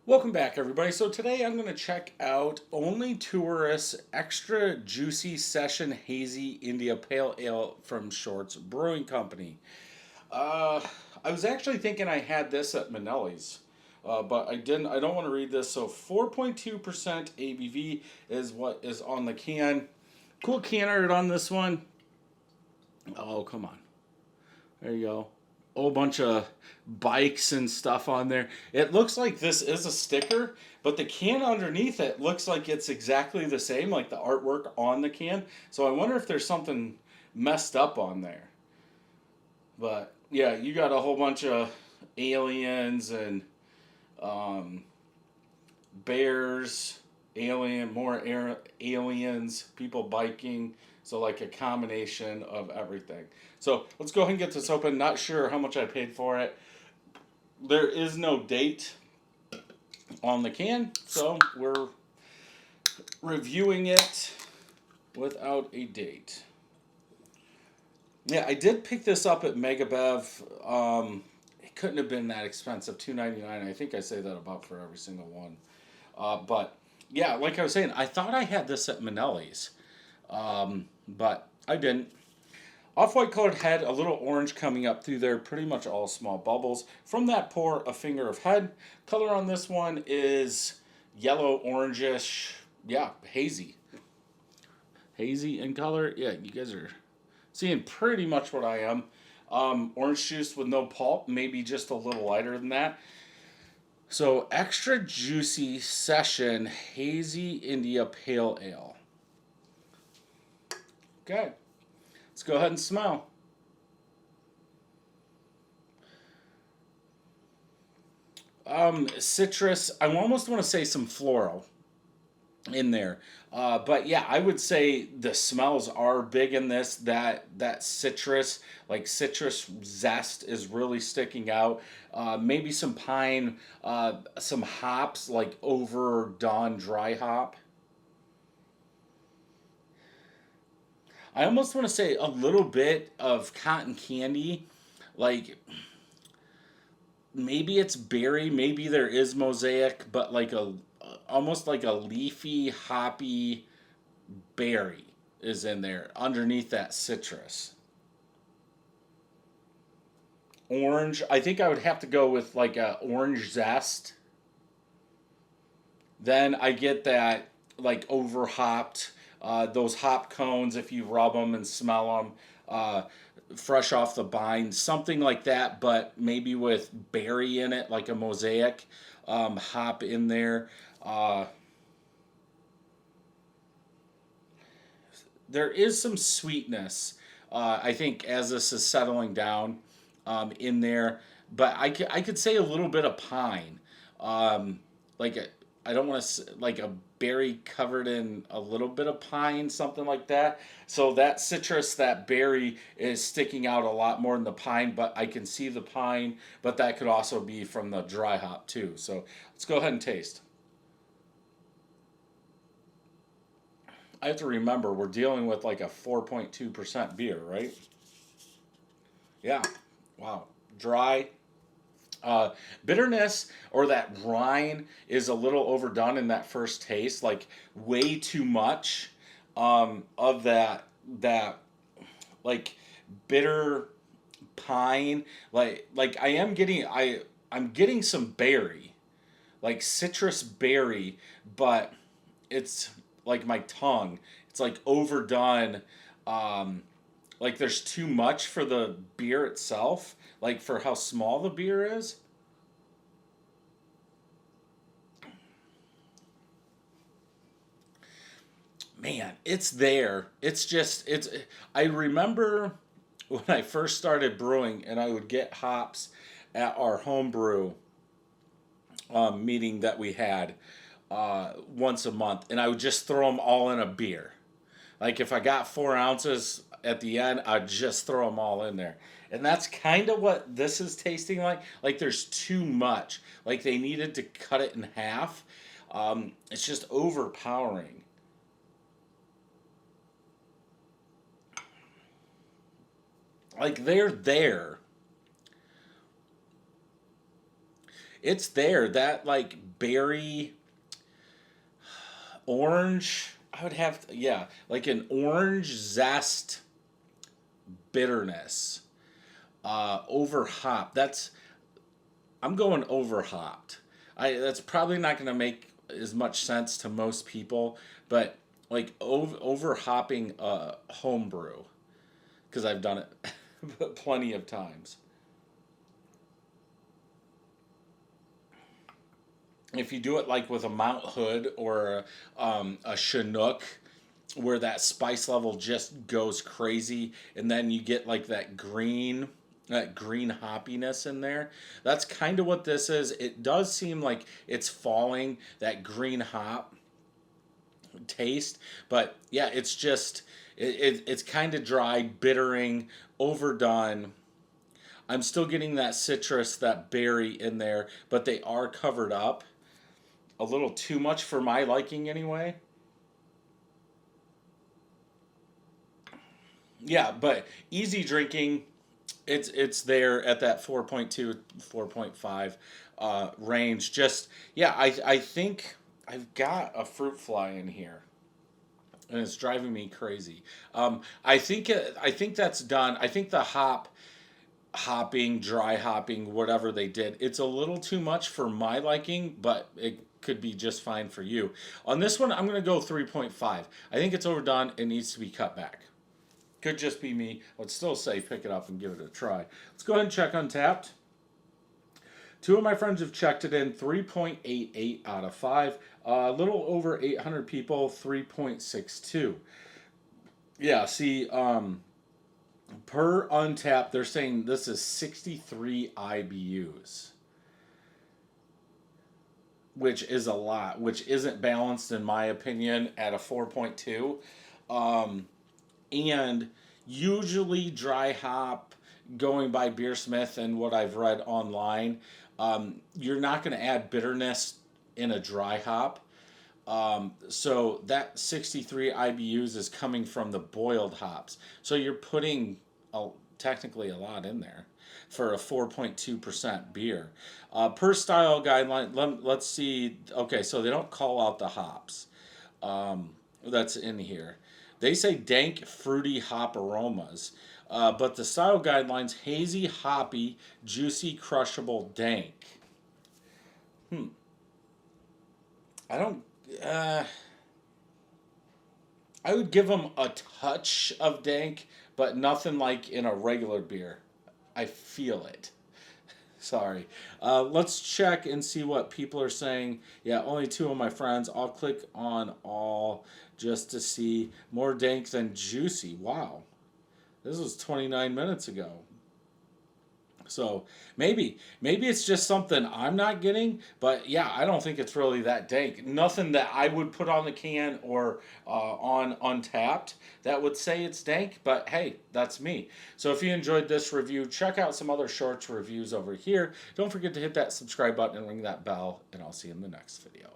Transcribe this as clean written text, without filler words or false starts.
Welcome back, everybody. So today I'm going to check out Only Tourists Extra Juicy Session Hazy India Pale Ale from Shorts Brewing Company. Uh, I was actually thinking I had this at Manelli's, but I didn't. I don't want to read this. So 4.2% ABV is what is on the can. Cool can art on this one. Oh, come on. There you go. A whole bunch of bikes and stuff on there. It looks like this is a sticker, but the can underneath it looks like it's exactly the same, like the artwork on the can. So I wonder if there's something messed up on there. But yeah, you got a whole bunch of aliens and um, bears, aliens, people biking. So like a combination of everything. So let's go ahead and get this open. Not sure how much I paid for it. There is no date on the can, so we're reviewing it without a date. Yeah, I did pick this up at Megabev. It couldn't have been that expensive, $2.99. I think I say that about for every single one. But yeah, like I was saying, I thought I had this at Manelli's, but I didn't. Off-white colored head, a little orange coming up through there, pretty much all small bubbles. From that pour, a finger of head. Color on this one is yellow, orangish, yeah, hazy. Hazy in color. Yeah, you guys are seeing pretty much what I am. Orange juice with no pulp, maybe just a little lighter than that. So, extra juicy session hazy India Pale Ale. Okay, let's go ahead and smell. Citrus. I almost want to say some floral in there. But yeah, I would say the smells are big in this. That citrus, like citrus zest, is really sticking out. Maybe some pine, some hops, like overdone dry hop. I almost want to say a little bit of cotton candy, like maybe it's berry, maybe there is mosaic, but like a almost like a leafy, hoppy berry is in there underneath that citrus. Orange, I think I would have to go with like a orange zest. Then I get that like over hopped, those hop cones if you rub them and smell them, fresh off the vine, something like that, but maybe with berry in it, like a mosaic hop in there. Uh, there is some sweetness, I think, as this is settling down in there. But I could say a little bit of pine. Like, I don't want to, like a berry covered in a little bit of pine, something like that. So that citrus, that berry is sticking out a lot more than the pine, but I can see the pine, but that could also be from the dry hop too. So let's go ahead and taste. I have to remember we're dealing with like a 4.2% beer, right? Yeah. Wow. Dry. Uh, Bitterness or that rind is a little overdone in that first taste, like way too much of that like bitter pine. Like I'm getting some berry, like citrus berry, but it's like my tongue. It's like overdone. Um, like there's too much for the beer itself, like for how small the beer is. Man, it's there. It's just it's. I remember when I first started brewing, and I would get hops at our homebrew meeting that we had once a month, and I would just throw them all in a beer. Like if I got 4 ounces at the end, I'd just throw them all in there. And that's kind of what this is tasting like. Like there's too much. Like they needed to cut it in half. It's just overpowering. Like they're there. it's there. That like berry orange, I would have to, yeah, like an orange zest bitterness. Over hop. I'm going over hopped. That's probably not going to make as much sense to most people, but like over hopping homebrew because I've done it plenty of times. If you do it like with a Mount Hood or a Chinook, where that spice level just goes crazy, and then you get like that green hoppiness in there. That's kind of what this is. It does seem like it's falling that green hop taste, but yeah, it's just it's kind of dry, bittering, overdone. I'm still getting that citrus, that berry in there, but they are covered up a little too much for my liking anyway. Yeah, but easy drinking. It's there at that 4.2, 4.5 range. Just yeah, I think I've got a fruit fly in here, and it's driving me crazy. I think that's done. I think the hopping, dry hopping, whatever they did, it's a little too much for my liking, but it could be just fine for you. On this one, I'm gonna go 3.5. I think it's overdone. It needs to be cut back. Could just be me. I would still say pick it up and give it a try. Let's go ahead and check Untapped. Two of my friends have checked it in 3.88 out of 5. A little over 800 people, 3.62. Yeah, see, per Untapped, they're saying this is 63 IBUs, which is a lot, which isn't balanced in my opinion at a 4.2. And usually dry hop, going by Beersmith and what I've read online, you're not going to add bitterness in a dry hop. So that 63 IBUs is coming from the boiled hops. So you're putting technically a lot in there for a 4.2% beer. Per style guideline, let's see. Okay, so they don't call out the hops. That's in here. They say dank, fruity hop aromas, but the style guidelines hazy, hoppy, juicy, crushable, dank. I don't. Uh, I would give them a touch of dank, but nothing like in a regular beer. I feel it. Sorry. Let's check and see what people are saying. Yeah, only two of my friends. I'll click on all just to see more dank than juicy. Wow. This was 29 minutes ago. So maybe it's just something I'm not getting, but yeah, I don't think it's really that dank. Nothing that I would put on the can or on Untapped that would say it's dank, but hey, that's me. So if you enjoyed this review, check out some other shorts reviews over here. Don't forget to hit that subscribe button and ring that bell, and I'll see you in the next video.